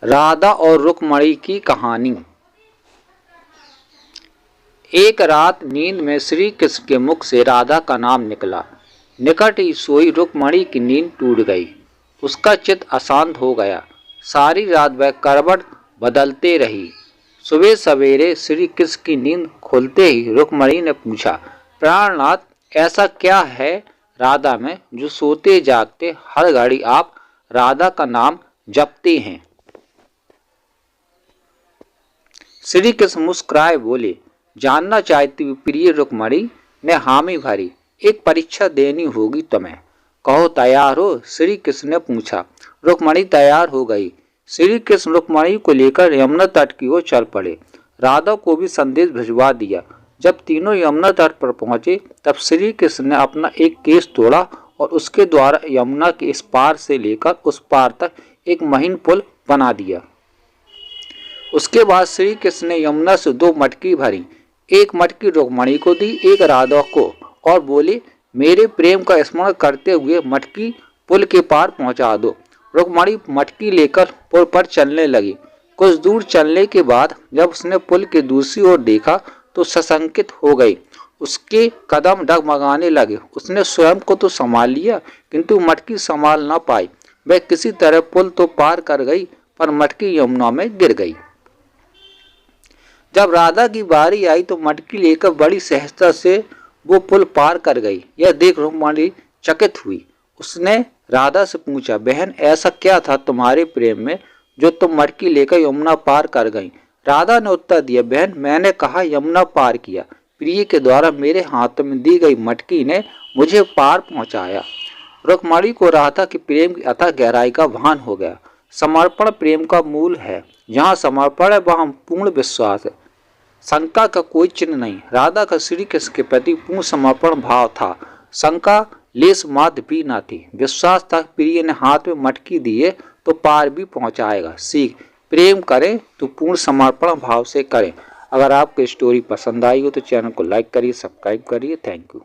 राधा और रुक्मणी की कहानी। एक रात नींद में श्री कृष्ण के मुख से राधा का नाम निकला। निकट ही सोई रुक्मणी की नींद टूट गई। उसका चित्त अशांत हो गया। सारी रात वह करवट बदलते रही। सुबह सवेरे श्री कृष्ण की नींद खुलते ही रुक्मणी ने पूछा, प्राणनाथ, ऐसा क्या है राधा में जो सोते जागते हर घड़ी आप राधा का नाम जपते हैं? श्री कृष्ण मुस्कुराए बोले, जानना चाहती हुई प्रिय रुक्मणी ने हामी भरी। एक परीक्षा देनी होगी तुम्हें, कहो तैयार हो? श्री कृष्ण ने पूछा। रुक्मणी तैयार हो गई। श्री कृष्ण रुक्मणी को लेकर यमुना तट की ओर चल पड़े। राधा को भी संदेश भिजवा दिया। जब तीनों यमुना तट पर पहुंचे तब श्री कृष्ण ने अपना एक केस तोड़ा और उसके द्वारा यमुना के इस पार से लेकर उस पार तक एक महीन पुल बना दिया। उसके बाद श्री कृष्ण ने यमुना से 2 मटकी भरी, एक मटकी रुक्मणी को दी, एक राधा को, और बोले, मेरे प्रेम का स्मरण करते हुए मटकी पुल के पार पहुंचा दो। रुक्मणी मटकी लेकर पुल पर चलने लगी। कुछ दूर चलने के बाद जब उसने पुल के दूसरी ओर देखा तो सशंकित हो गई। उसके कदम डगमगाने लगे। उसने स्वयं को तो संभाल लिया किंतु मटकी संभाल न पाई। वह किसी तरह पुल तो पार कर गई पर मटकी यमुना में गिर गई। जब राधा की बारी आई तो मटकी लेकर बड़ी सहजता से वो पुल पार कर गई। यह देख रुक्मणी चकित हुई। उसने राधा से पूछा, बहन, ऐसा क्या था तुम्हारे प्रेम में जो तुम मटकी लेकर यमुना पार कर गई? राधा ने उत्तर दिया, बहन, मैंने कहा यमुना पार किया। प्रिय के द्वारा मेरे हाथ में दी गई मटकी ने मुझे पार पहुंचाया। रुक्मणी को राधा के प्रेम की अथाह गहराई का भान हो गया। समर्पण प्रेम का मूल है। जहाँ समर्पण है वहाँ पूर्ण विश्वास है, शंका का कोई चिन्ह नहीं। राधा का श्री कृष्ण के प्रति पूर्ण समर्पण भाव था। शंका लेस मात्र भी न थी। विश्वास था, प्रिय ने हाथ में मटकी दिए तो पार भी पहुंचाएगा। सीख, प्रेम करें तो पूर्ण समर्पण भाव से करें। अगर आपको स्टोरी पसंद आई हो तो चैनल को लाइक करिए, सब्सक्राइब करिए। Thank you.